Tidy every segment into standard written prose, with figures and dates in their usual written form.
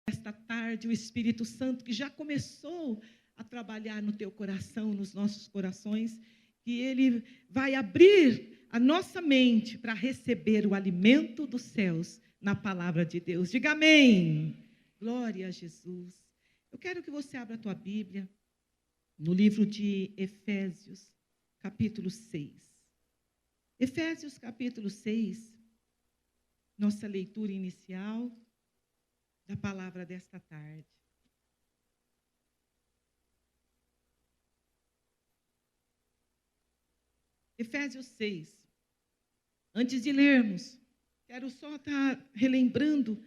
Esta tarde, o Espírito Santo, que já começou a trabalhar no teu coração, nos nossos corações, que Ele vai abrir a nossa mente para receber o alimento dos céus na palavra de Deus. Diga amém. Glória a Jesus. Eu quero que você abra a tua Bíblia no livro de Efésios, capítulo 6. Efésios, capítulo 6, nossa leitura inicial da palavra desta tarde. Efésios 6. Antes de lermos, quero só estar relembrando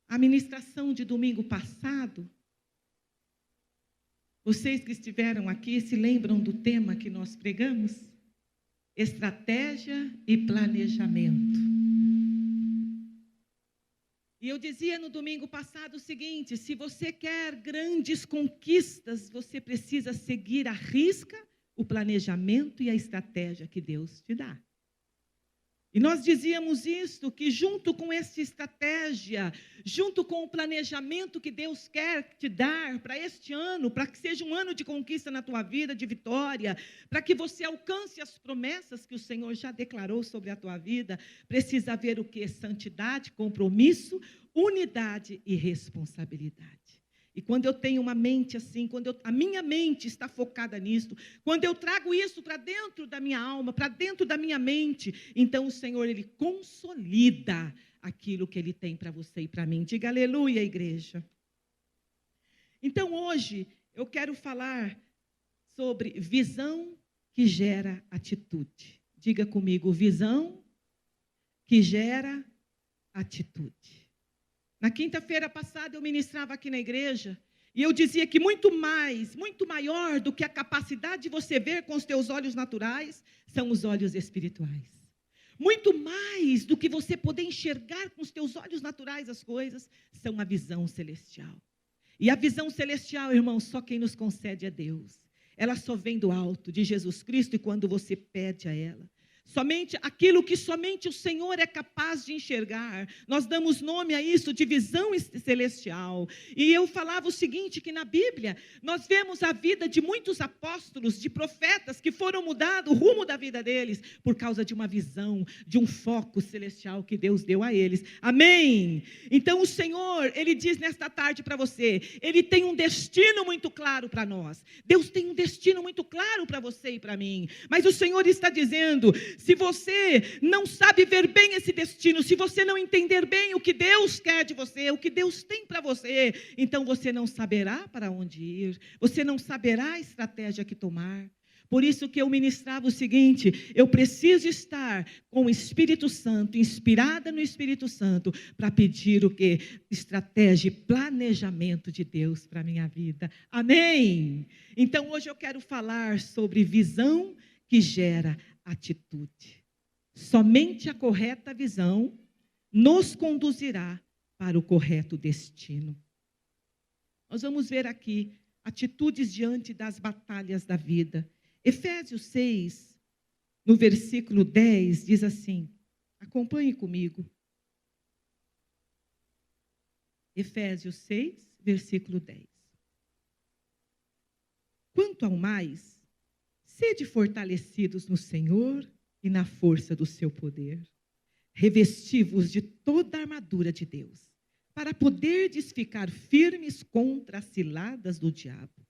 a ministração de domingo passado. Vocês que estiveram aqui se lembram do tema que nós pregamos? Estratégia e planejamento. E eu dizia no domingo passado o seguinte: se você quer grandes conquistas, você precisa seguir à risca o planejamento e a estratégia que Deus te dá. E nós dizíamos isto, que junto com essa estratégia, junto com o planejamento que Deus quer te dar para este ano, para que seja um ano de conquista na tua vida, de vitória, para que você alcance as promessas que o Senhor já declarou sobre a tua vida, precisa haver o quê? Santidade, compromisso, unidade e responsabilidade. E quando eu tenho uma mente assim, a minha mente está focada nisso, quando eu trago isso para dentro da minha alma, para dentro da minha mente, então o Senhor, Ele consolida aquilo que Ele tem para você e para mim. Diga aleluia, igreja. Então hoje eu quero falar sobre visão que gera atitude. Diga comigo, visão que gera atitude. Na quinta-feira passada eu ministrava aqui na igreja e eu dizia que muito maior do que a capacidade de você ver com os teus olhos naturais, são os olhos espirituais. Muito mais do que você poder enxergar com os teus olhos naturais as coisas, são a visão celestial. E a visão celestial, irmão, só quem nos concede é Deus. Ela só vem do alto, de Jesus Cristo, e quando você pede a ela. Somente aquilo que somente o Senhor é capaz de enxergar. Nós damos nome a isso de visão celestial. E eu falava o seguinte, que na Bíblia nós vemos a vida de muitos apóstolos, de profetas que foram mudados o rumo da vida deles por causa de uma visão, de um foco celestial que Deus deu a eles. Amém? Então o Senhor, Ele diz nesta tarde para você, Ele tem um destino muito claro para nós. Deus tem um destino muito claro para você e para mim. Mas o Senhor está dizendo, se você não sabe ver bem esse destino, se você não entender bem o que Deus quer de você, o que Deus tem para você, então você não saberá para onde ir, você não saberá a estratégia que tomar. Por isso que eu ministrava o seguinte, eu preciso estar com o Espírito Santo, inspirada no Espírito Santo, para pedir o quê? Estratégia e planejamento de Deus para a minha vida. Amém? Então hoje eu quero falar sobre visão que gera atitude. Somente a correta visão nos conduzirá para o correto destino. Nós vamos ver aqui atitudes diante das batalhas da vida. Efésios 6, no versículo 10, diz assim, acompanhe comigo. Efésios 6, versículo 10. Quanto ao mais, sede fortalecidos no Senhor e na força do seu poder. Revesti-vos de toda a armadura de Deus, para poderdes ficar firmes contra as ciladas do diabo.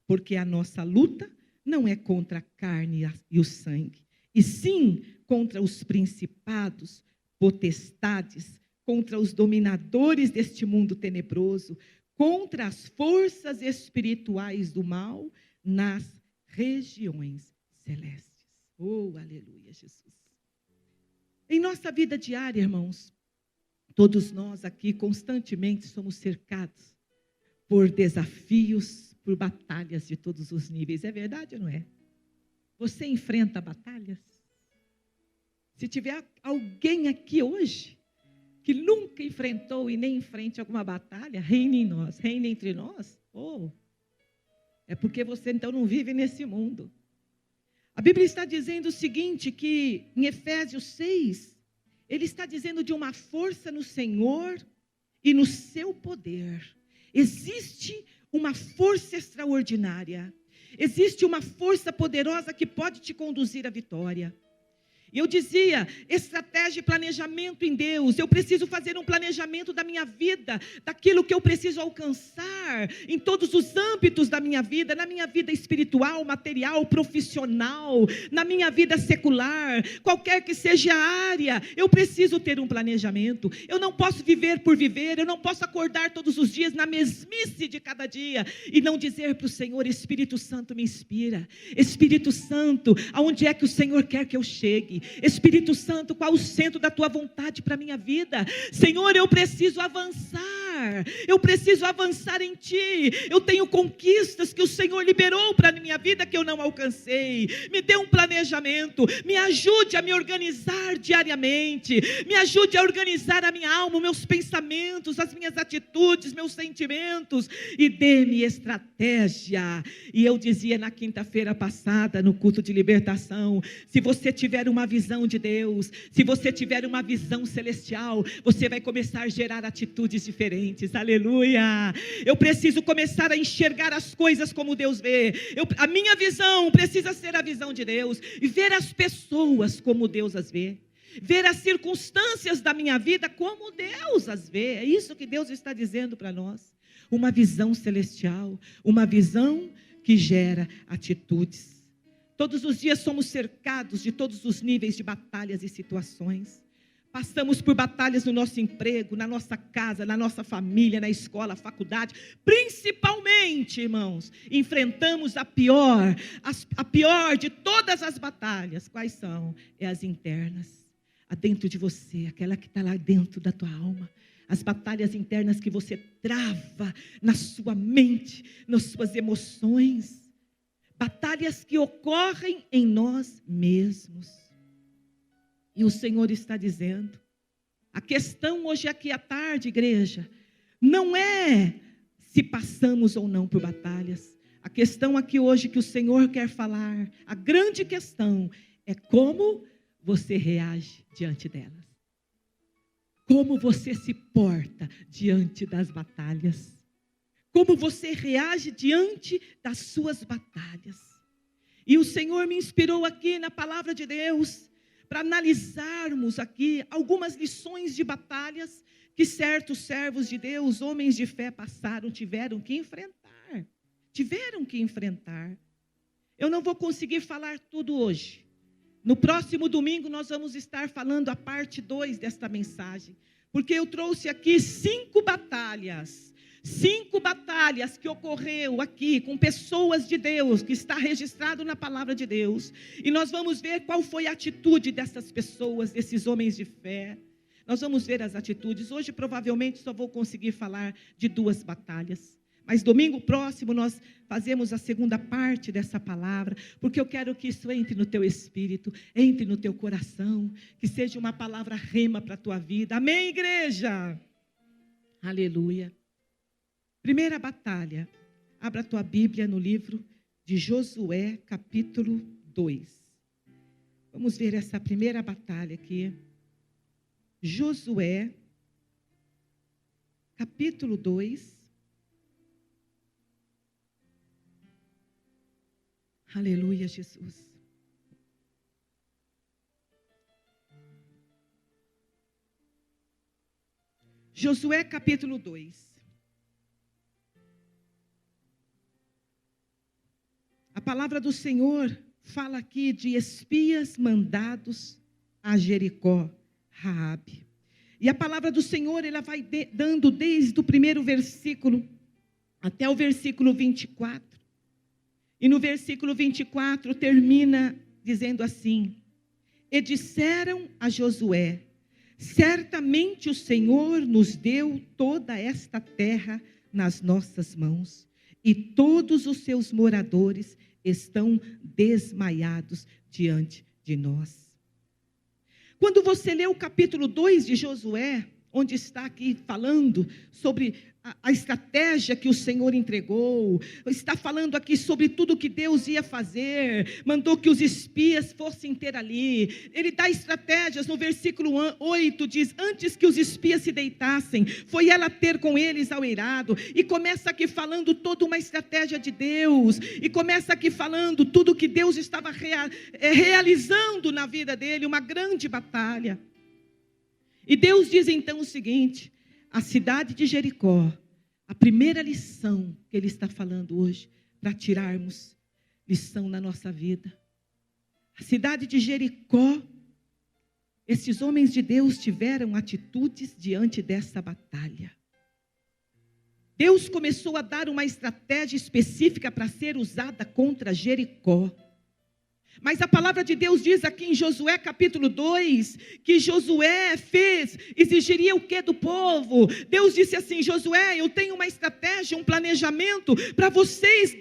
Porque a nossa luta não é contra a carne e o sangue, e sim contra os principados, potestades, contra os dominadores deste mundo tenebroso, contra as forças espirituais do mal nas regiões celestes. Oh, aleluia, Jesus. Em nossa vida diária, irmãos, todos nós aqui constantemente somos cercados por desafios, por batalhas de todos os níveis. É verdade ou não é? Você enfrenta batalhas? Se tiver alguém aqui hoje que nunca enfrentou e nem enfrente alguma batalha, reine em nós, reine entre nós. Oh, é porque você então não vive nesse mundo. A Bíblia está dizendo o seguinte, que em Efésios 6, ele está dizendo de uma força no Senhor e no seu poder existe uma força extraordinária, existe uma força poderosa que pode te conduzir à vitória. E eu dizia, estratégia e planejamento em Deus. Eu preciso fazer um planejamento da minha vida, daquilo que eu preciso alcançar, em todos os âmbitos da minha vida, na minha vida espiritual, material, profissional, na minha vida secular, qualquer que seja a área, eu preciso ter um planejamento. Eu não posso viver por viver, eu não posso acordar todos os dias na mesmice de cada dia, e não dizer para o Senhor, Espírito Santo me inspira, Espírito Santo, aonde é que o Senhor quer que eu chegue? Espírito Santo, qual o centro da tua vontade para a minha vida? Senhor, eu preciso avançar em ti. Eu tenho conquistas que o Senhor liberou para a minha vida que eu não alcancei. Me dê um planejamento, me ajude a me organizar diariamente, me ajude a organizar a minha alma, meus pensamentos, as minhas atitudes, meus sentimentos, e dê-me estratégia. E eu dizia na quinta-feira passada, no culto de libertação, se você tiver uma visão de Deus, se você tiver uma visão celestial, você vai começar a gerar atitudes diferentes, aleluia. Eu preciso começar a enxergar as coisas como Deus vê. A minha visão precisa ser a visão de Deus, e ver as pessoas como Deus as vê, ver as circunstâncias da minha vida como Deus as vê. É isso que Deus está dizendo para nós, uma visão celestial, uma visão que gera atitudes. Todos os dias somos cercados de todos os níveis de batalhas e situações. Passamos por batalhas no nosso emprego, na nossa casa, na nossa família, na escola, faculdade. Principalmente, irmãos, enfrentamos a pior de todas as batalhas. Quais são? É as internas. A dentro de você, aquela que está lá dentro da tua alma. As batalhas internas que você trava na sua mente, nas suas emoções. Batalhas que ocorrem em nós mesmos. E o Senhor está dizendo, a questão hoje aqui à tarde, igreja, não é se passamos ou não por batalhas. A questão aqui hoje que o Senhor quer falar, a grande questão é como você reage diante delas. Como você se porta diante das batalhas. Como você reage diante das suas batalhas. E o Senhor me inspirou aqui na palavra de Deus, para analisarmos aqui algumas lições de batalhas que certos servos de Deus, homens de fé passaram, tiveram que enfrentar. Eu não vou conseguir falar tudo hoje. No próximo domingo nós vamos estar falando a parte 2 desta mensagem, porque eu trouxe aqui 5 batalhas que ocorreu aqui com pessoas de Deus, que está registrado na palavra de Deus, e nós vamos ver qual foi a atitude dessas pessoas, desses homens de fé. Nós vamos ver as atitudes. Hoje provavelmente só vou conseguir falar de 2 batalhas, mas domingo próximo nós fazemos a segunda parte dessa palavra, porque eu quero que isso entre no teu espírito, entre no teu coração, que seja uma palavra rema para a tua vida. Amém, igreja? Aleluia. Primeira batalha, abra a tua Bíblia no livro de Josué, capítulo 2. Vamos ver essa primeira batalha aqui. Josué, capítulo 2. Aleluia, Jesus. Josué, capítulo 2. A palavra do Senhor fala aqui de espias mandados a Jericó, Raabe. E a palavra do Senhor, ela vai dando desde o primeiro versículo até o versículo 24. E no versículo 24 termina dizendo assim: E disseram a Josué: Certamente o Senhor nos deu toda esta terra nas nossas mãos, e todos os seus moradores estão desmaiados diante de nós. Quando você lê o capítulo 2 de Josué, onde está aqui falando sobre a estratégia que o Senhor entregou, está falando aqui sobre tudo que Deus ia fazer, mandou que os espias fossem ter ali, ele dá estratégias. No versículo 8 diz, antes que os espias se deitassem, foi ela ter com eles ao eirado, e começa aqui falando toda uma estratégia de Deus, e começa aqui falando tudo que Deus estava realizando na vida dele, uma grande batalha. E Deus diz então o seguinte: a cidade de Jericó, a primeira lição que Ele está falando hoje, para tirarmos lição na nossa vida. A cidade de Jericó, esses homens de Deus tiveram atitudes diante dessa batalha. Deus começou a dar uma estratégia específica para ser usada contra Jericó. Mas a palavra de Deus diz aqui em Josué capítulo 2, que Josué exigiria o que do povo? Deus disse assim: Josué, eu tenho uma estratégia, um planejamento para vocês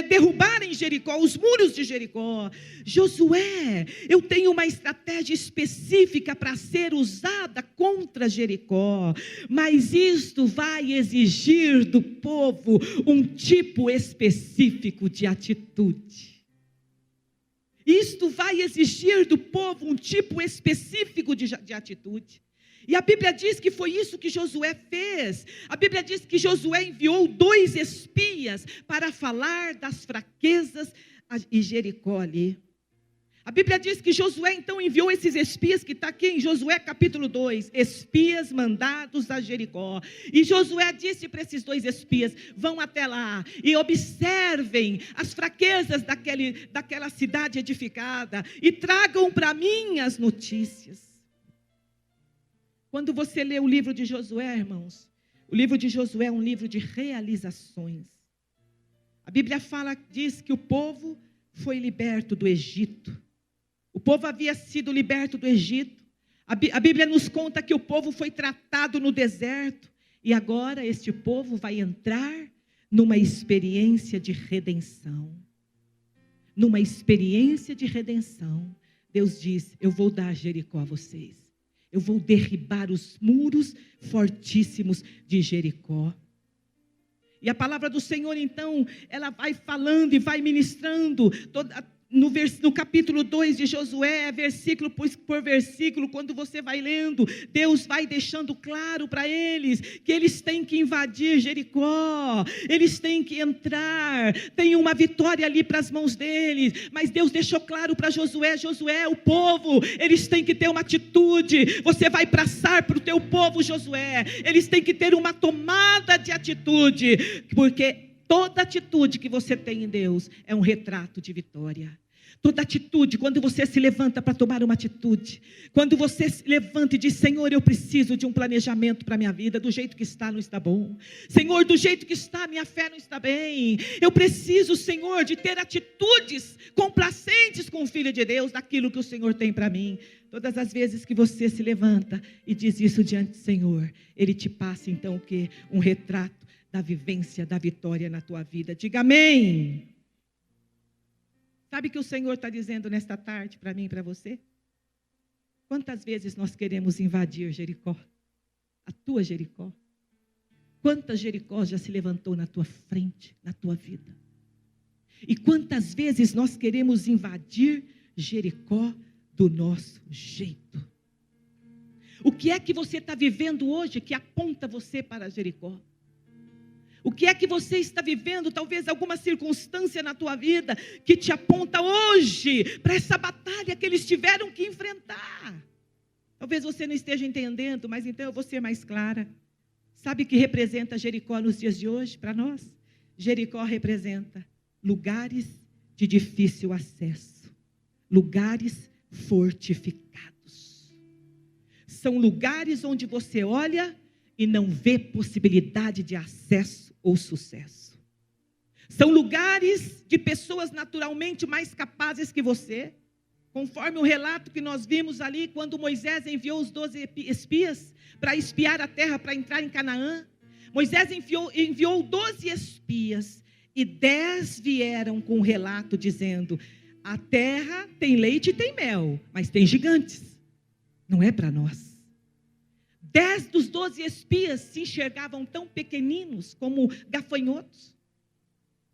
derrubarem Jericó, os muros de Jericó. Josué, eu tenho uma estratégia específica para ser usada contra Jericó, mas isto vai exigir do povo um tipo específico de atitude. Isto vai exigir do povo um tipo específico de atitude. E a Bíblia diz que foi isso que Josué fez. A Bíblia diz que Josué enviou 2 espias para falar das fraquezas de Jericó ali. A Bíblia diz que Josué então enviou esses espias, que está aqui em Josué capítulo 2, espias mandados a Jericó. E Josué disse para esses 2 espias: vão até lá e observem as fraquezas daquela cidade edificada e tragam para mim as notícias. Quando você lê o livro de Josué, irmãos, o livro de Josué é um livro de realizações. A Bíblia diz que o povo foi liberto do Egito. O povo havia sido liberto do Egito. A Bíblia nos conta que o povo foi tratado no deserto. E agora este povo vai entrar numa experiência de redenção. Numa experiência de redenção. Deus diz: eu vou dar Jericó a vocês. Eu vou derribar os muros fortíssimos de Jericó. E a palavra do Senhor, então, ela vai falando e vai ministrando no capítulo 2 de Josué, versículo por versículo, quando você vai lendo, Deus vai deixando claro para eles que eles têm que invadir Jericó, eles têm que entrar, tem uma vitória ali para as mãos deles, mas Deus deixou claro para Josué: Josué, o povo, eles têm que ter uma atitude, você vai passar para o teu povo, Josué, eles têm que ter uma tomada de atitude, porque toda atitude que você tem em Deus é um retrato de vitória. Toda atitude, quando você se levanta para tomar uma atitude, quando você se levanta e diz: Senhor, eu preciso de um planejamento para a minha vida, do jeito que está não está bom. Senhor, do jeito que está, minha fé não está bem. Eu preciso, Senhor, de ter atitudes complacentes com o Filho de Deus, daquilo que o Senhor tem para mim. Todas as vezes que você se levanta e diz isso diante do Senhor, Ele te passa então o quê? Um retrato da vivência, da vitória na tua vida. Diga amém. Sabe o que o Senhor está dizendo nesta tarde para mim e para você? Quantas vezes nós queremos invadir Jericó? A tua Jericó. Quantas Jericó já se levantou na tua frente, na tua vida? E quantas vezes nós queremos invadir Jericó do nosso jeito? O que é que você está vivendo hoje que aponta você para Jericó? O que é que você está vivendo, talvez alguma circunstância na tua vida, que te aponta hoje para essa batalha que eles tiveram que enfrentar? Talvez você não esteja entendendo, mas então eu vou ser mais clara. Sabe o que representa Jericó nos dias de hoje para nós? Jericó representa lugares de difícil acesso, lugares fortificados. São lugares onde você olha e não vê possibilidade de acesso ou sucesso. São lugares de pessoas naturalmente mais capazes que você, conforme o relato que nós vimos ali, quando Moisés enviou os 12 espias para espiar a terra, para entrar em Canaã. Moisés enviou 12 espias, e 10 vieram com um relato dizendo: a terra tem leite e tem mel, mas tem gigantes, não é para nós. 10 dos 12 espias se enxergavam tão pequeninos como gafanhotos.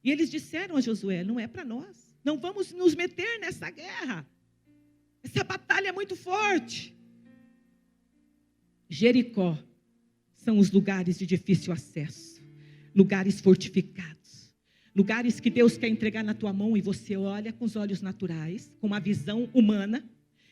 E eles disseram a Josué: não é para nós, não vamos nos meter nessa guerra. Essa batalha é muito forte. Jericó são os lugares de difícil acesso, lugares fortificados, lugares que Deus quer entregar na tua mão e você olha com os olhos naturais, com uma visão humana,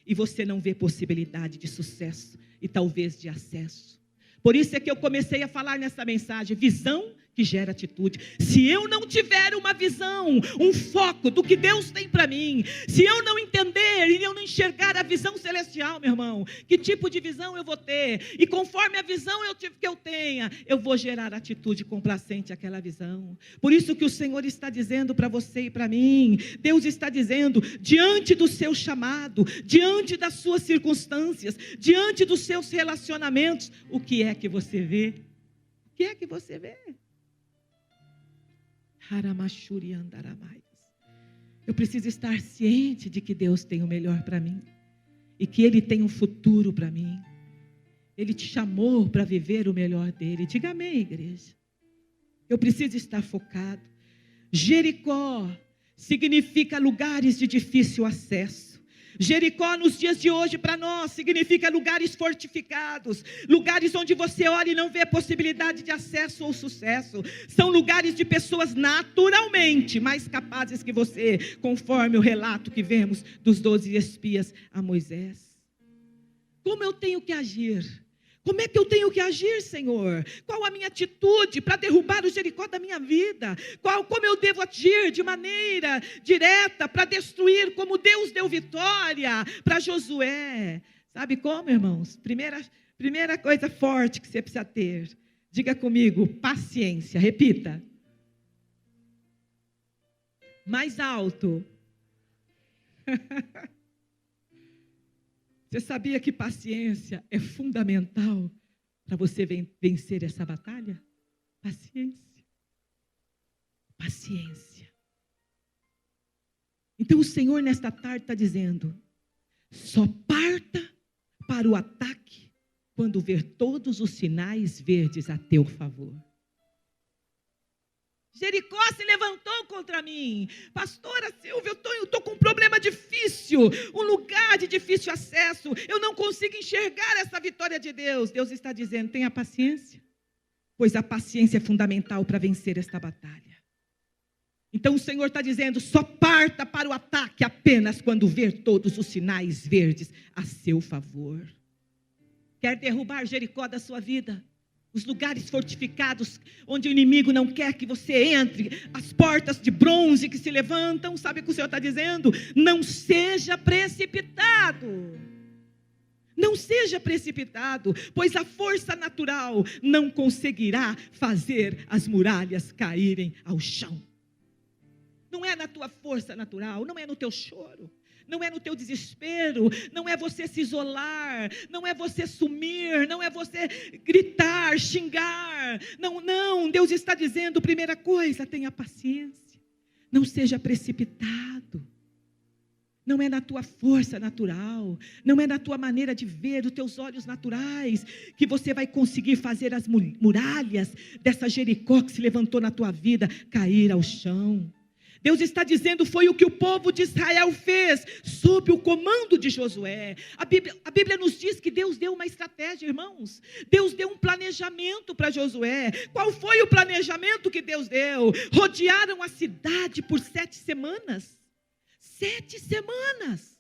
e você não vê possibilidade de sucesso e talvez de acesso. Por isso é que eu comecei a falar nessa mensagem: visão que gera atitude. Se eu não tiver uma visão, um foco do que Deus tem para mim, se eu não entender e eu não enxergar a visão celestial, meu irmão, que tipo de visão eu vou ter? E conforme a visão que eu tenha, eu vou gerar atitude complacente àquela visão. Por isso que o Senhor está dizendo para você e para mim, Deus está dizendo, diante do seu chamado, diante das suas circunstâncias, diante dos seus relacionamentos, o que é que você vê? O que é que você vê? Eu preciso estar ciente de que Deus tem o melhor para mim e que Ele tem um futuro para mim. Ele te chamou para viver o melhor dele. Diga amém, igreja. Eu preciso estar focado. Jericó significa lugares de difícil acesso. Jericó nos dias de hoje para nós significa lugares fortificados, lugares onde você olha e não vê possibilidade de acesso ou sucesso. São lugares de pessoas naturalmente mais capazes que você, conforme o relato que vemos dos 12 espias a Moisés. Como eu tenho que agir? Como é que eu tenho que agir, Senhor? Qual a minha atitude para derrubar o Jericó da minha vida? Como eu devo agir de maneira direta para destruir, como Deus deu vitória para Josué? Sabe como, irmãos? Primeira coisa forte que você precisa ter. Diga comigo, paciência. Repita. Mais alto. Você sabia que paciência é fundamental para você vencer essa batalha? Paciência. Paciência. Então o Senhor nesta tarde está dizendo: só parta para o ataque quando ver todos os sinais verdes a teu favor. Jericó se levantou contra mim. Pastora Silvia, eu estou com um problema difícil, um lugar de difícil acesso. Eu não consigo enxergar essa vitória de Deus. Deus está dizendo: tenha paciência, pois a paciência é fundamental para vencer esta batalha. Então o Senhor está dizendo: só parta para o ataque apenas quando ver todos os sinais verdes a seu favor. Quer derrubar Jericó da sua vida? Os lugares fortificados, onde o inimigo não quer que você entre, as portas de bronze que se levantam, sabe o que o Senhor está dizendo? Não seja precipitado. Não seja precipitado, pois a força natural não conseguirá fazer as muralhas caírem ao chão. Não é na tua força natural, não é no teu choro. Não é no teu desespero, não é você se isolar, não é você sumir, não é você gritar, xingar. Não, Deus está dizendo, primeira coisa, tenha paciência, não seja precipitado. Não é na tua força natural, não é na tua maneira de ver, dos teus olhos naturais, que você vai conseguir fazer as muralhas dessa Jericó que se levantou na tua vida cair ao chão. Deus está dizendo, foi o que o povo de Israel fez, sob o comando de Josué. A Bíblia nos diz que Deus deu uma estratégia, irmãos. Deus deu um planejamento para Josué. Qual foi o planejamento que Deus deu? Rodearam a cidade por 7 semanas. 7 semanas.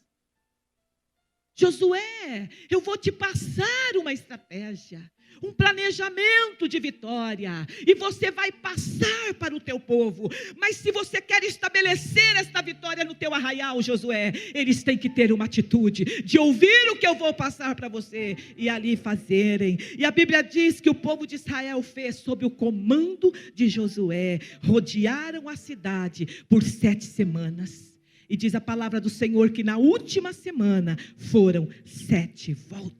Josué, eu vou te passar uma estratégia, um planejamento de vitória, e você vai passar para o teu povo. Mas se você quer estabelecer esta vitória no teu arraial, Josué, eles têm que ter uma atitude de ouvir o que eu vou passar para você e ali fazerem. E a Bíblia diz que o povo de Israel fez sob o comando de Josué, rodearam a cidade por 7 semanas. E diz a palavra do Senhor que na última semana foram 7 voltas.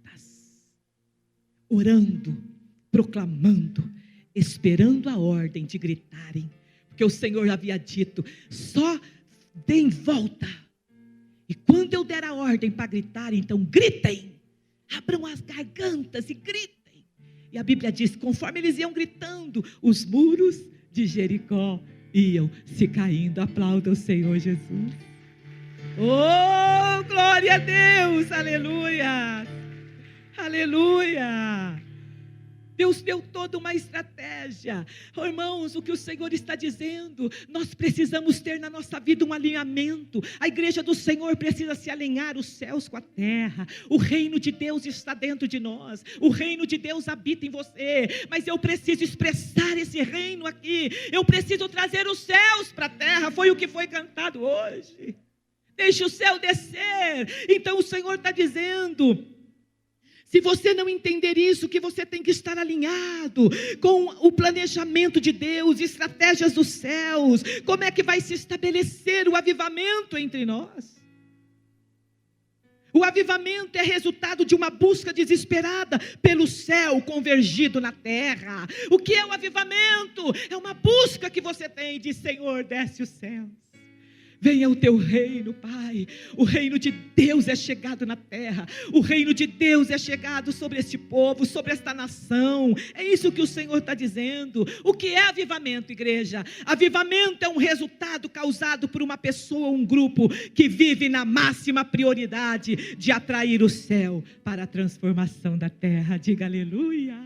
Orando, proclamando, esperando a ordem de gritarem. Porque o Senhor havia dito, só deem volta. E quando eu der a ordem para gritar, então gritem. Abram as gargantas e gritem. E a Bíblia diz, conforme eles iam gritando, os muros de Jericó iam se caindo. Aplauda o Senhor Jesus. Oh, glória a Deus, aleluia, aleluia. Deus deu toda uma estratégia. Oh, irmãos, o que o Senhor está dizendo, nós precisamos ter na nossa vida um alinhamento. A igreja do Senhor precisa se alinhar os céus com a terra. O reino de Deus está dentro de nós. O reino de Deus habita em você. Mas eu preciso expressar esse reino aqui. Eu preciso trazer os céus para a terra. Foi o que foi cantado hoje. Deixe o céu descer. Então o Senhor está dizendo, se você não entender isso, que você tem que estar alinhado com o planejamento de Deus, estratégias dos céus, como é que vai se estabelecer o avivamento entre nós? O avivamento é resultado de uma busca desesperada pelo céu convergido na terra. O que é o avivamento? É uma busca que você tem de Senhor, desce os céus. Venha o teu reino, Pai. O reino de Deus é chegado na terra. O reino de Deus é chegado sobre este povo, sobre esta nação. É isso que o Senhor está dizendo. O que é avivamento, igreja? Avivamento é um resultado causado por uma pessoa, um grupo que vive na máxima prioridade de atrair o céu para a transformação da terra. Diga aleluia.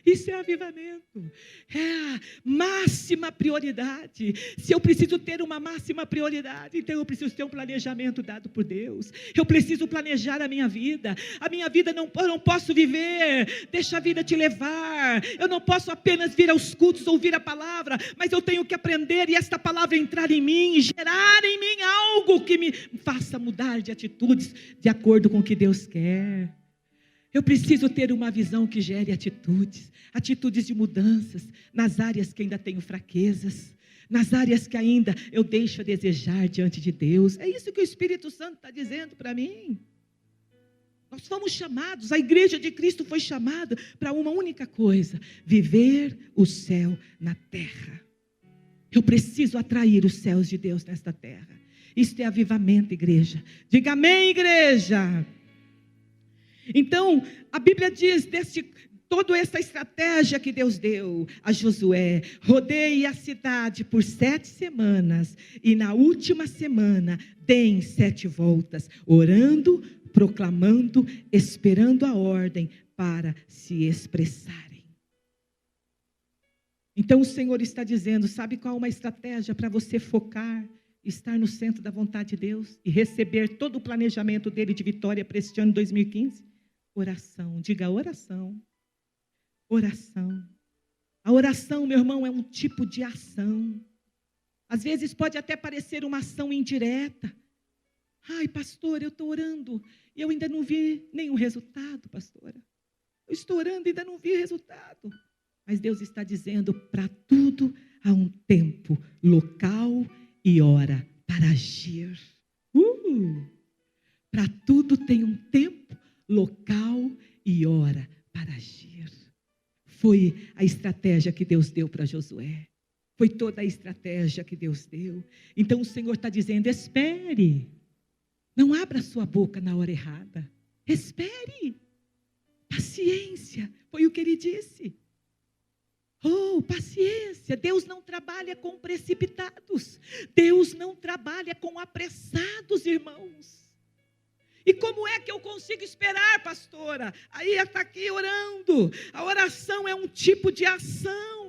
Isso é avivamento, é a máxima prioridade. Se eu preciso ter uma máxima prioridade, então eu preciso ter um planejamento dado por Deus. Eu preciso planejar a minha vida. A minha vida eu não posso viver, deixa a vida te levar. Eu não posso apenas vir aos cultos, ouvir a palavra, mas eu tenho que aprender e esta palavra entrar em mim, gerar em mim algo que me faça mudar de atitudes de acordo com o que Deus quer. Eu preciso ter uma visão que gere atitudes de mudanças, nas áreas que ainda tenho fraquezas, nas áreas que ainda eu deixo a desejar diante de Deus. É isso que o Espírito Santo está dizendo para mim. Nós fomos chamados, a igreja de Cristo foi chamada para uma única coisa: viver o céu na terra. Eu preciso atrair os céus de Deus nesta terra. Isso é avivamento, igreja. Diga amém, igreja. Então, a Bíblia diz toda essa estratégia que Deus deu a Josué: rodeie a cidade por 7 semanas, e na última semana deem 7 voltas, orando, proclamando, esperando a ordem para se expressarem. Então o Senhor está dizendo, sabe qual é uma estratégia para você focar, estar no centro da vontade de Deus e receber todo o planejamento dele de vitória para este ano 2015? Oração, diga oração. Oração. A oração, meu irmão, é um tipo de ação. Às vezes pode até parecer uma ação indireta. Ai, pastor, eu estou orando e eu ainda não vi nenhum resultado, pastora. Eu estou orando e ainda não vi resultado. Mas Deus está dizendo, para tudo há um tempo, local e hora para agir. Para tudo tem um tempo, local e hora para agir. Foi a estratégia que Deus deu para Josué. Foi toda a estratégia que Deus deu. Então o Senhor está dizendo, espere. Não abra sua boca na hora errada. Espere. Paciência. Foi o que ele disse. Oh, paciência. Deus não trabalha com precipitados. Deus não trabalha com apressados, irmãos. E como é que eu consigo esperar, pastora? Aí está aqui orando. A oração é um tipo de ação.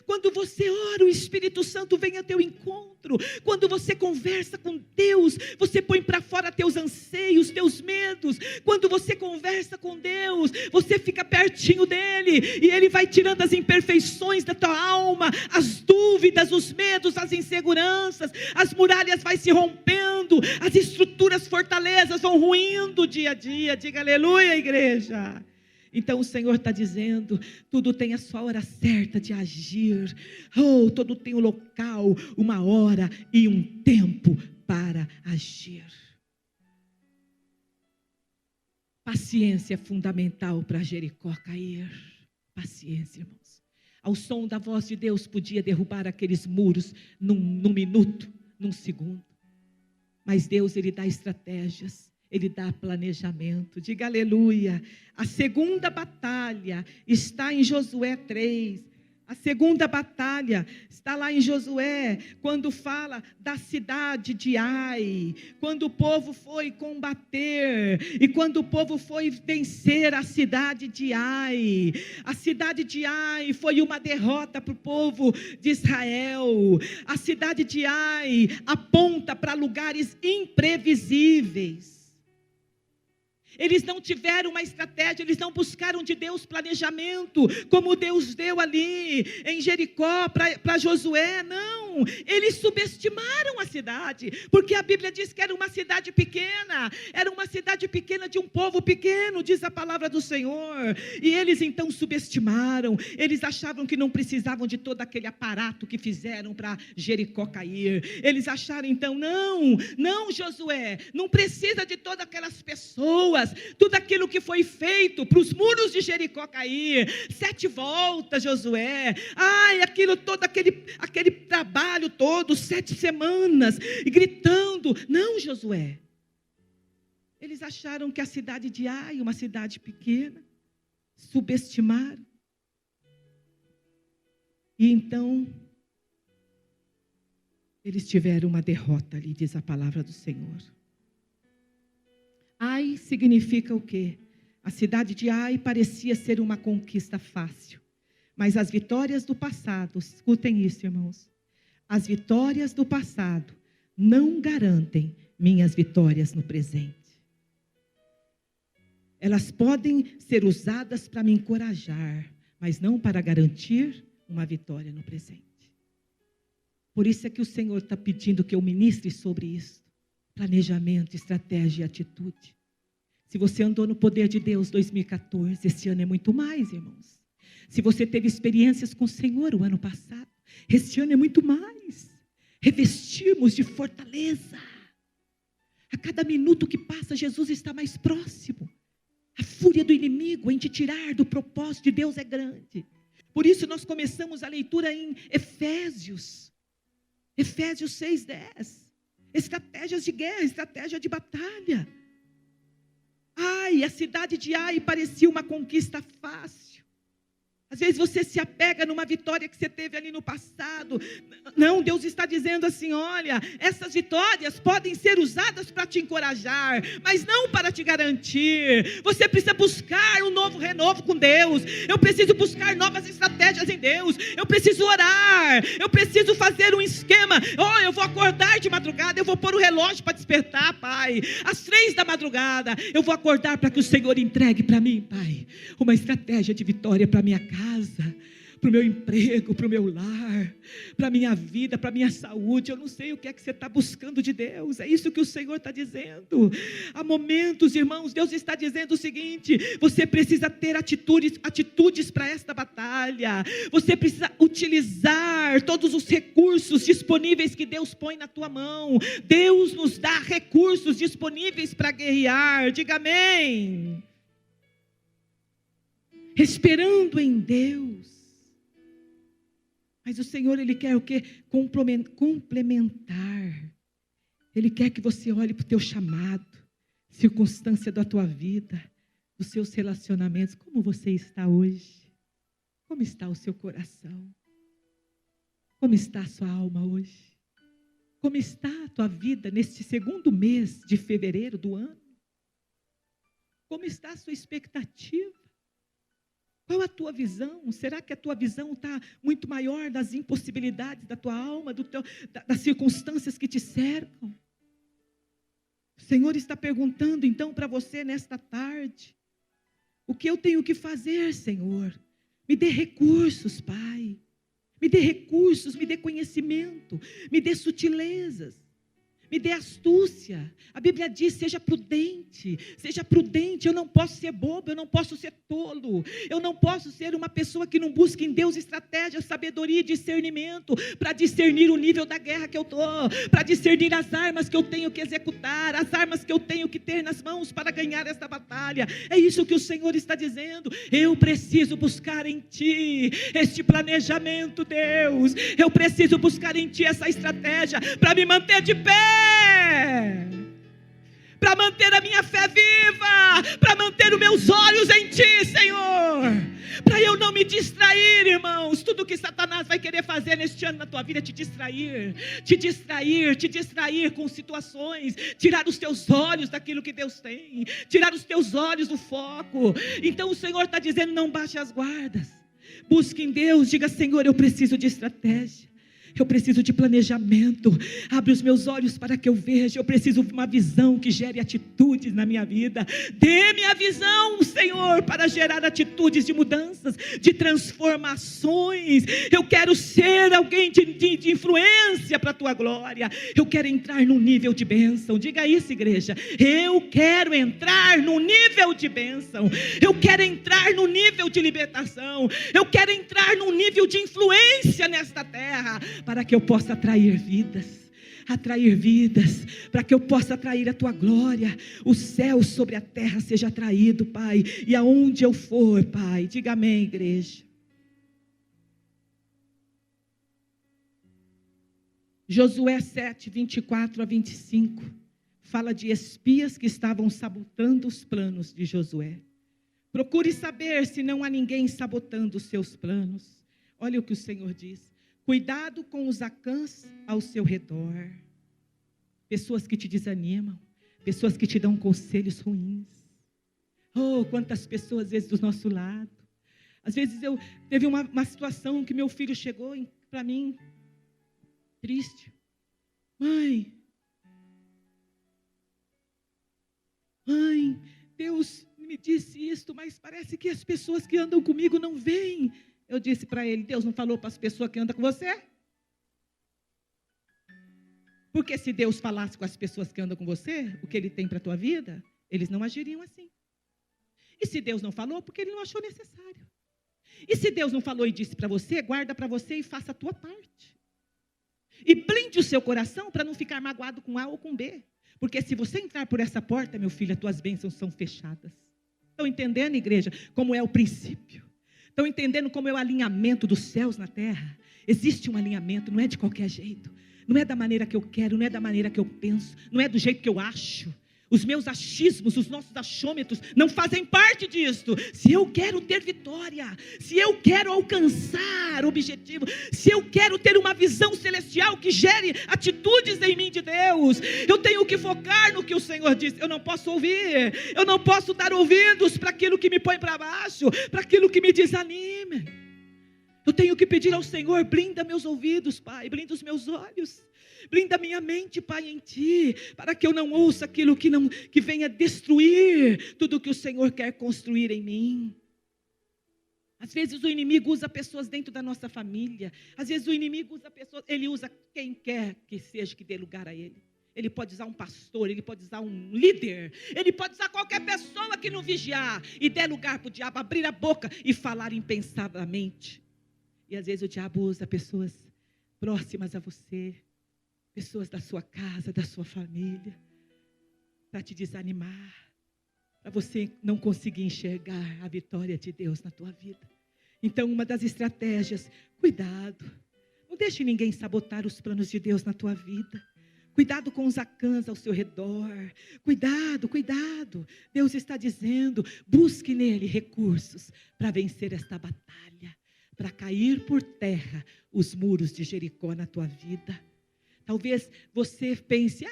Quando você ora, o Espírito Santo vem ao teu encontro. Quando você conversa com Deus, você põe para fora teus anseios, teus medos. Quando você conversa com Deus, você fica pertinho dEle. E Ele vai tirando as imperfeições da tua alma, as dúvidas, os medos, as inseguranças. As muralhas vão se rompendo, as estruturas, fortalezas vão ruindo dia a dia. Diga aleluia, igreja. Então o Senhor está dizendo, tudo tem a sua hora certa de agir. Oh, tudo tem um local, uma hora e um tempo para agir. Paciência é fundamental para Jericó cair. Paciência, irmãos. Ao som da voz de Deus podia derrubar aqueles muros num minuto, num segundo. Mas Deus, Ele dá estratégias. Ele dá planejamento. Diga aleluia. A segunda batalha está em Josué 3. A segunda batalha está lá em Josué, quando fala da cidade de Ai, quando o povo foi combater, e quando o povo foi vencer a cidade de Ai. A cidade de Ai foi uma derrota para o povo de Israel. A cidade de Ai aponta para lugares imprevisíveis. Eles não tiveram uma estratégia, eles não buscaram de Deus planejamento, como Deus deu ali em Jericó para Josué, não. Eles subestimaram a cidade, porque a Bíblia diz que era uma cidade pequena de um povo pequeno, diz a palavra do Senhor. E eles então subestimaram, eles achavam que não precisavam de todo aquele aparato que fizeram para Jericó cair. Eles acharam então, não Josué, não precisa de todas aquelas pessoas, tudo aquilo que foi feito para os muros de Jericó cair, 7 voltas, Josué, aquilo todo, aquele trabalho todo, 7 semanas, e gritando, não, Josué. Eles acharam que a cidade de Ai, uma cidade pequena, subestimaram, e então eles tiveram uma derrota ali, diz a palavra do Senhor. Ai significa o quê? A cidade de Ai parecia ser uma conquista fácil, mas as vitórias do passado, escutem isso, irmãos, as vitórias do passado não garantem minhas vitórias no presente. Elas podem ser usadas para me encorajar, mas não para garantir uma vitória no presente. Por isso é que o Senhor está pedindo que eu ministre sobre isso. Planejamento, estratégia e atitude. Se você andou no poder de Deus 2014, esse ano é muito mais, irmãos. Se você teve experiências com o Senhor o ano passado, esse ano é muito mais. Revestirmos de fortaleza. A cada minuto que passa, Jesus está mais próximo. A fúria do inimigo em te tirar do propósito de Deus é grande. Por isso nós começamos a leitura em Efésios 6:10. Estratégias de guerra, estratégia de batalha. Ai, a cidade de Ai parecia uma conquista fácil. Às vezes você se apega numa vitória que você teve ali no passado. Não, Deus está dizendo assim, olha, essas vitórias podem ser usadas para te encorajar, mas não para te garantir. Você precisa buscar um novo renovo com Deus. Eu preciso buscar novas estratégias em Deus. Eu preciso orar. Eu preciso fazer um esquema. Eu vou acordar de madrugada, eu vou pôr o relógio para despertar, Pai. Às 3 da madrugada, eu vou acordar para que o Senhor entregue para mim, Pai, uma estratégia de vitória para minha casa, para o meu emprego, para o meu lar, para a minha vida, para a minha saúde. Eu não sei o que é que você está buscando de Deus. É isso que o Senhor está dizendo. Há momentos, irmãos, Deus está dizendo o seguinte: você precisa ter atitudes para esta batalha. Você precisa utilizar todos os recursos disponíveis que Deus põe na tua mão. Deus nos dá recursos disponíveis para guerrear. Diga amém. Esperando em Deus. Mas o Senhor, Ele quer o quê? Complementar. Ele quer que você olhe para o teu chamado, circunstância da tua vida, dos seus relacionamentos. Como você está hoje? Como está o seu coração? Como está a sua alma hoje? Como está a tua vida neste segundo mês de fevereiro do ano? Como está a sua expectativa? Qual a tua visão? Será que a tua visão está muito maior das impossibilidades da tua alma, das circunstâncias que te cercam? O Senhor está perguntando então para você nesta tarde: o que eu tenho que fazer, Senhor? Me dê recursos, Pai. Me dê recursos, me dê conhecimento, me dê sutilezas. Me dê astúcia. A Bíblia diz, seja prudente. Eu não posso ser bobo, eu não posso ser tolo. Eu não posso ser uma pessoa que não busca em Deus estratégia, sabedoria e discernimento para discernir o nível da guerra que eu estou, para discernir as armas que eu tenho que executar, as armas que eu tenho que ter nas mãos para ganhar esta batalha. É isso que o Senhor está dizendo. Eu preciso buscar em Ti este planejamento, Deus. Eu preciso buscar em Ti essa estratégia para me manter de pé, para manter a minha fé viva, para manter os meus olhos em Ti, Senhor, para eu não me distrair, irmãos. Tudo que Satanás vai querer fazer neste ano na tua vida é te distrair, com situações, tirar os teus olhos daquilo que Deus tem, tirar os teus olhos do foco. Então o Senhor está dizendo: não baixe as guardas, busque em Deus, diga: Senhor, eu preciso de estratégia, eu preciso de planejamento, abre os meus olhos para que eu veja, eu preciso de uma visão que gere atitudes na minha vida. Dê-me a visão, Senhor, para gerar atitudes de mudanças, de transformações. Eu quero ser alguém de influência para a Tua glória, eu quero entrar num nível de bênção. Diga isso, igreja: eu quero entrar num nível de bênção, eu quero entrar num nível de libertação, eu quero entrar num nível de influência nesta terra, para que eu possa atrair vidas, para que eu possa atrair a Tua glória, o céu sobre a terra seja atraído, Pai, e aonde eu for, Pai, diga amém, igreja. Josué 7, 24 a 25, fala de espias que estavam sabotando os planos de Josué. Procure saber se não há ninguém sabotando os seus planos. Olha o que o Senhor diz: cuidado com os acãs ao seu redor. Pessoas que te desanimam, pessoas que te dão conselhos ruins. Oh, quantas pessoas às vezes do nosso lado. Às vezes teve uma situação que meu filho chegou para mim, triste. Mãe, Deus me disse isto, mas parece que as pessoas que andam comigo não veem. Eu disse para ele: Deus não falou para as pessoas que andam com você? Porque se Deus falasse com as pessoas que andam com você, o que Ele tem para a tua vida, eles não agiriam assim. E se Deus não falou, porque Ele não achou necessário. E se Deus não falou e disse para você, guarda para você e faça a tua parte. E blinde o seu coração para não ficar magoado com A ou com B. Porque se você entrar por essa porta, meu filho, as tuas bênçãos são fechadas. Estão entendendo, igreja, como é o princípio? Estão entendendo como é o alinhamento dos céus na terra? Existe um alinhamento, não é de qualquer jeito. Não é da maneira que eu quero, não é da maneira que eu penso, não é do jeito que eu acho. Os meus achismos, os nossos achômetros não fazem parte disso. Se eu quero ter vitória, se eu quero alcançar objetivo, se eu quero ter uma visão celestial que gere atitudes em mim de Deus, eu tenho que focar no que o Senhor disse. Eu não posso ouvir, eu não posso dar ouvidos para aquilo que me põe para baixo, para aquilo que me desanima. Eu tenho que pedir ao Senhor: blinda meus ouvidos, Pai, blinda os meus olhos, blinda minha mente, Pai, em Ti, para que eu não ouça aquilo que venha destruir tudo que o Senhor quer construir em mim. Às vezes o inimigo usa pessoas dentro da nossa família, às vezes o inimigo usa pessoas, ele usa quem quer que seja que dê lugar a ele. Ele pode usar um pastor, ele pode usar um líder, ele pode usar qualquer pessoa que não vigiar e der lugar para o diabo abrir a boca e falar impensadamente. E às vezes o diabo usa pessoas próximas a você, pessoas da sua casa, da sua família, para te desanimar, para você não conseguir enxergar a vitória de Deus na tua vida. Então, uma das estratégias: cuidado, não deixe ninguém sabotar os planos de Deus na tua vida. Cuidado com os acãs ao seu redor. Cuidado, cuidado. Deus está dizendo: busque nele recursos para vencer esta batalha, para cair por terra os muros de Jericó na tua vida. Talvez você pense: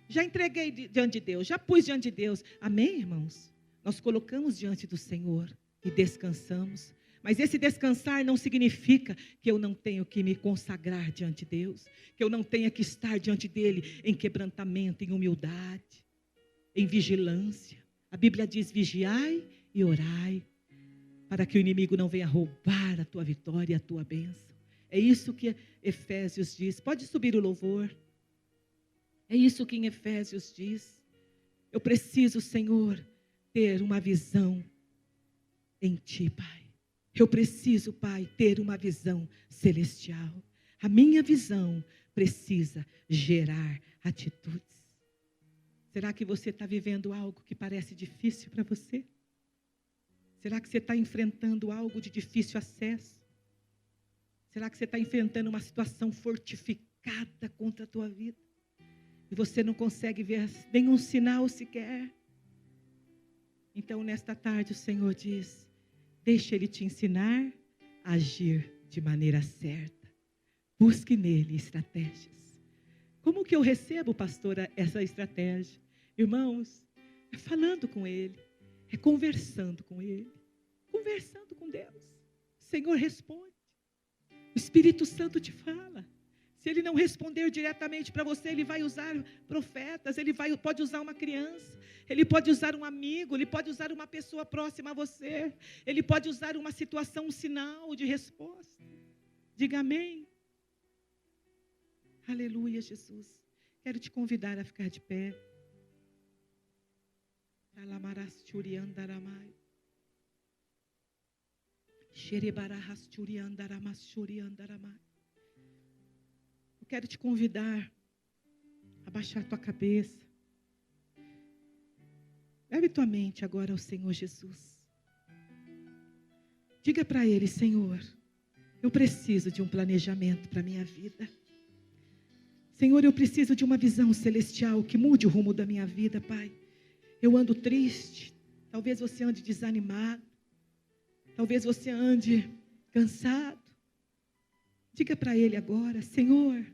já entreguei diante de Deus, já pus diante de Deus. Amém, irmãos? Nós colocamos diante do Senhor e descansamos. Mas esse descansar não significa que eu não tenho que me consagrar diante de Deus, que eu não tenha que estar diante dele em quebrantamento, em humildade, em vigilância. A Bíblia diz: vigiai e orai, para que o inimigo não venha roubar a tua vitória e a tua bênção. É isso que Efésios diz. Pode subir o louvor. É isso que em Efésios diz. Eu preciso, Senhor, ter uma visão em Ti, Pai. Eu preciso, Pai, ter uma visão celestial. A minha visão precisa gerar atitudes. Será que você está vivendo algo que parece difícil para você? Será que você está enfrentando algo de difícil acesso? Será que você está enfrentando uma situação fortificada contra a tua vida? e você não consegue ver nenhum sinal sequer. Então, nesta tarde, o Senhor diz: deixa Ele te ensinar a agir de maneira certa. Busque nele estratégias. Como que eu recebo, pastora, essa estratégia? Irmãos, é falando com Ele, é conversando com Ele, conversando com Deus. O Senhor responde. O Espírito Santo te fala. Se Ele não responder diretamente para você, Ele vai usar profetas, pode usar uma criança, Ele pode usar um amigo, Ele pode usar uma pessoa próxima a você, Ele pode usar uma situação, um sinal de resposta. Diga amém. Aleluia, Jesus. Quero te convidar a ficar de pé. Eu quero te convidar a baixar tua cabeça. Leve tua mente agora ao Senhor Jesus. Diga para Ele: Senhor, eu preciso de um planejamento para a minha vida. Senhor, eu preciso de uma visão celestial que mude o rumo da minha vida, Pai. Eu ando triste, talvez você ande desanimado, talvez você ande cansado. Diga para Ele agora: Senhor,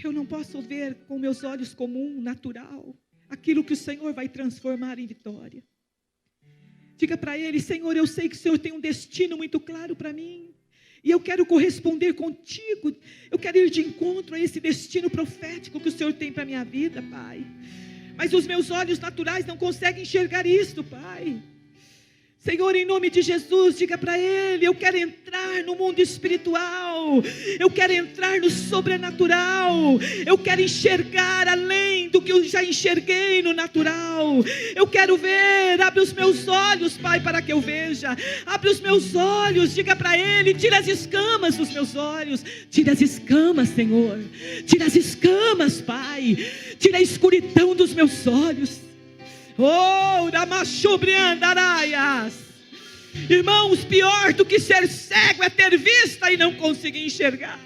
eu não posso ver com meus olhos comum, natural, aquilo que o Senhor vai transformar em vitória. Diga para Ele: Senhor, eu sei que o Senhor tem um destino muito claro para mim, e eu quero corresponder contigo, eu quero ir de encontro a esse destino profético que o Senhor tem para a minha vida, Pai. Mas os meus olhos naturais não conseguem enxergar isto, Pai. Senhor, em nome de Jesus, diga para Ele: eu quero entrar no mundo espiritual, eu quero entrar no sobrenatural, eu quero enxergar além do que eu já enxerguei no natural, eu quero ver. Abre os meus olhos, Pai, para que eu veja. Abre os meus olhos, diga para Ele: tira as escamas dos meus olhos, tira as escamas, Senhor, tira as escamas, Pai, tira a escuridão dos meus olhos. Oh, Ramachubriandaraias. Irmãos, pior do que ser cego é ter vista e não conseguir enxergar.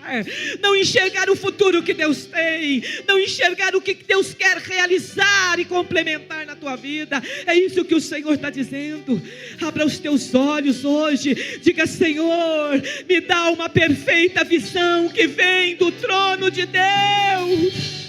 Não enxergar o futuro que Deus tem, não enxergar o que Deus quer realizar e complementar na tua vida. É isso que o Senhor está dizendo. Abra os teus olhos hoje. Diga: Senhor, me dá uma perfeita visão que vem do trono de Deus.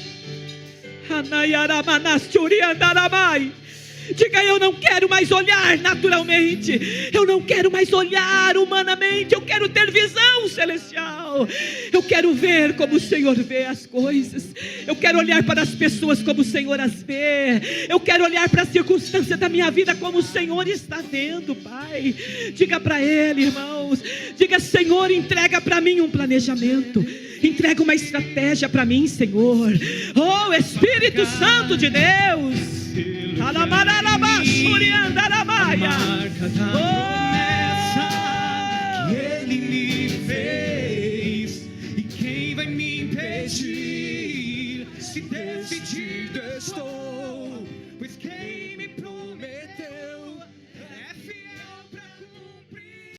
Diga: eu não quero mais olhar naturalmente, eu não quero mais olhar humanamente, eu quero ter visão celestial. Eu quero ver como o Senhor vê as coisas, eu quero olhar para as pessoas como o Senhor as vê, eu quero olhar para a circunstância da minha vida como o Senhor está vendo, Pai. Diga para Ele, irmãos, diga: Senhor, entrega para mim um planejamento, entrega uma estratégia para mim, Senhor. Oh, Espírito Santo de Deus, a marca da promessa que Ele me fez, e quem vai me impedir? Se decidido estou.